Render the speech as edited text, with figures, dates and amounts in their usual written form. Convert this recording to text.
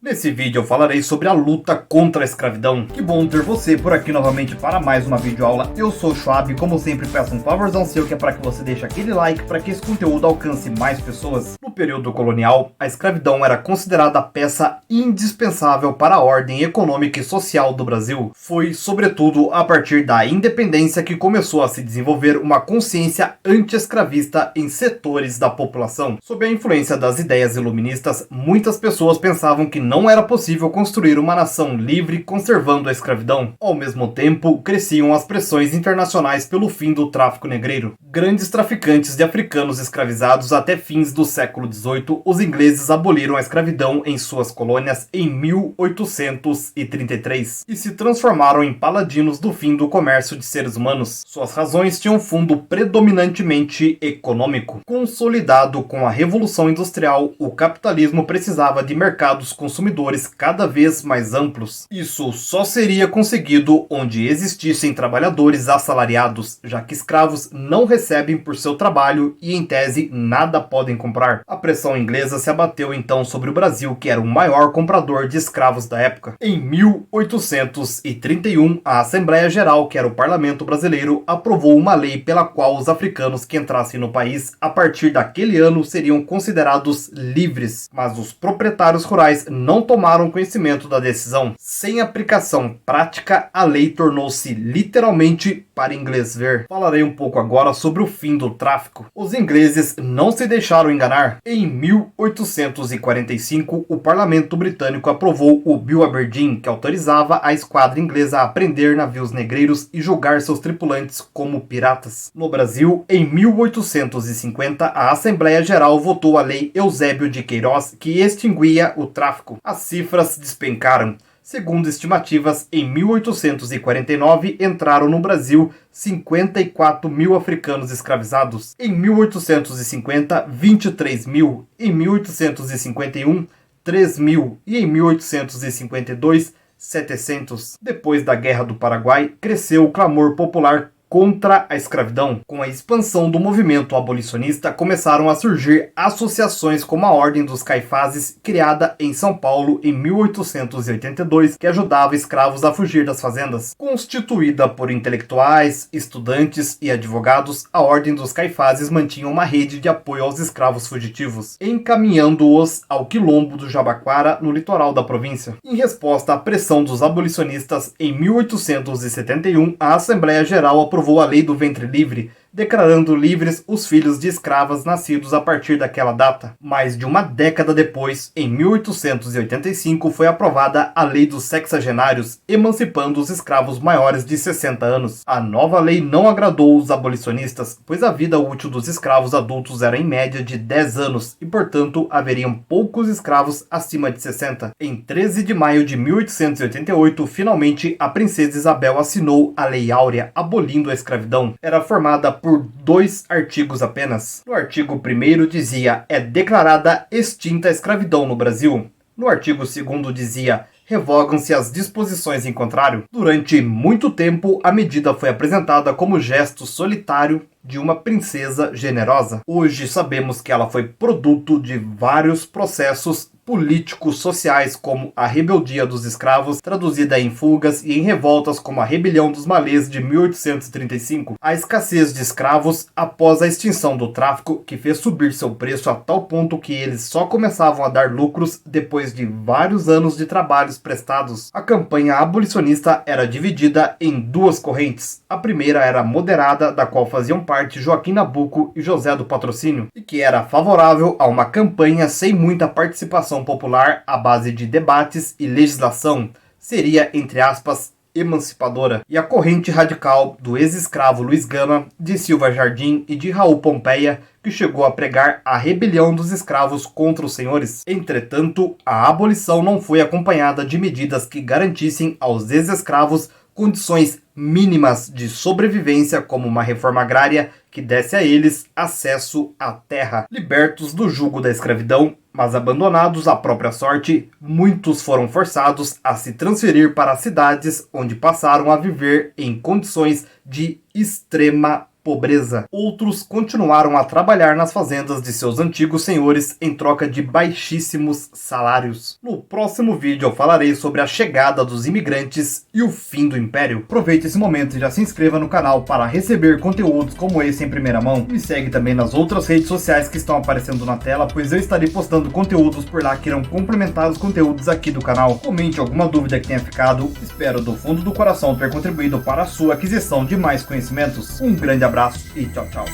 Nesse vídeo eu falarei sobre a luta contra a escravidão. Que bom ter você por aqui novamente para mais uma videoaula. Eu sou o Schwab e como sempre peço um favorzão seu que é para que você deixe aquele like para que esse conteúdo alcance mais pessoas. No período colonial, a escravidão era considerada a peça indispensável para a ordem econômica e social do Brasil. Foi sobretudo a partir da independência que começou a se desenvolver uma consciência anti-escravista em setores da população. Sob a influência das ideias iluministas, muitas pessoas pensavam que não era possível construir uma nação livre conservando a escravidão. Ao mesmo tempo, cresciam as pressões internacionais pelo fim do tráfico negreiro. Grandes traficantes de africanos escravizados até fins do século XVIII, os ingleses aboliram a escravidão em suas colônias em 1833 e se transformaram em paladinos do fim do comércio de seres humanos. Suas razões tinham fundo predominantemente econômico. Consolidado com a Revolução Industrial, o capitalismo precisava de mercados consumidores cada vez mais amplos. Isso só seria conseguido onde existissem trabalhadores assalariados, já que escravos não recebem por seu trabalho e, em tese, nada podem comprar. A pressão inglesa se abateu então sobre o Brasil, que era o maior comprador de escravos da época. Em 1831, a Assembleia Geral, que era o Parlamento Brasileiro, aprovou uma lei pela qual os africanos que entrassem no país, a partir daquele ano, seriam considerados livres, mas os proprietários rurais não tomaram conhecimento da decisão. Sem aplicação prática, a lei tornou-se literalmente para inglês ver. Falarei um pouco agora sobre o fim do tráfico. Os ingleses não se deixaram enganar. Em 1845, o parlamento britânico aprovou o Bill Aberdeen, que autorizava a esquadra inglesa a prender navios negreiros e julgar seus tripulantes como piratas. No Brasil, em 1850, a Assembleia Geral votou a Lei Eusébio de Queiroz, que extinguia o tráfico. As cifras despencaram. Segundo estimativas, em 1849 entraram no Brasil 54 mil africanos escravizados. Em 1850, 23 mil. Em 1851, 3 mil. E em 1852, 700. Depois da Guerra do Paraguai, cresceu o clamor popular contra a escravidão. Com a expansão do movimento abolicionista, começaram a surgir associações como a Ordem dos Caifazes, criada em São Paulo em 1882, que ajudava escravos a fugir das fazendas. Constituída por intelectuais, estudantes e advogados, a Ordem dos Caifazes mantinha uma rede de apoio aos escravos fugitivos, encaminhando-os ao quilombo do Jabaquara, no litoral da província. Em resposta à pressão dos abolicionistas, em 1871, a Assembleia Geral aprovou a Lei do Ventre Livre, declarando livres os filhos de escravas nascidos a partir daquela data. Mais de uma década depois, em 1885, foi aprovada a Lei dos Sexagenários, emancipando os escravos maiores de 60 anos. A nova lei não agradou os abolicionistas, pois a vida útil dos escravos adultos era em média de 10 anos e, portanto, haveriam poucos escravos acima de 60. Em 13 de maio de 1888, finalmente, a princesa Isabel assinou a Lei Áurea, abolindo a escravidão. Era formada por 2 artigos apenas. No artigo 1º dizia: é declarada extinta a escravidão no Brasil. No artigo 2º dizia: revogam-se as disposições em contrário. Durante muito tempo, a medida foi apresentada como gesto solitário de uma princesa generosa. Hoje sabemos que ela foi produto de vários processos políticos sociais, como a rebeldia dos escravos, traduzida em fugas, e em revoltas como a rebelião dos malês de 1835. A escassez de escravos após a extinção do tráfico, que fez subir seu preço a tal ponto que eles só começavam a dar lucros depois de vários anos de trabalhos prestados. A campanha abolicionista era dividida em 2 correntes. A primeira era moderada, da qual faziam parte Joaquim Nabuco e José do Patrocínio, e que era favorável a uma campanha sem muita participação popular à base de debates e legislação. Seria, entre aspas, emancipadora. E a corrente radical do ex-escravo Luiz Gama, de Silva Jardim e de Raul Pompeia, que chegou a pregar a rebelião dos escravos contra os senhores. Entretanto, a abolição não foi acompanhada de medidas que garantissem aos ex-escravos condições mínimas de sobrevivência, como uma reforma agrária que desse a eles acesso à terra. Libertos do jugo da escravidão, mas abandonados à própria sorte, muitos foram forçados a se transferir para as cidades, onde passaram a viver em condições de extrema pobreza. Outros continuaram a trabalhar nas fazendas de seus antigos senhores em troca de baixíssimos salários. No próximo vídeo eu falarei sobre a chegada dos imigrantes e o fim do império. Aproveite esse momento e já se inscreva no canal para receber conteúdos como esse em primeira mão. Me segue também nas outras redes sociais que estão aparecendo na tela, pois eu estarei postando conteúdos por lá que irão complementar os conteúdos aqui do canal. Comente alguma dúvida que tenha ficado. Espero do fundo do coração ter contribuído para a sua aquisição de mais conhecimentos. Um grande abraço e tchau, tchau.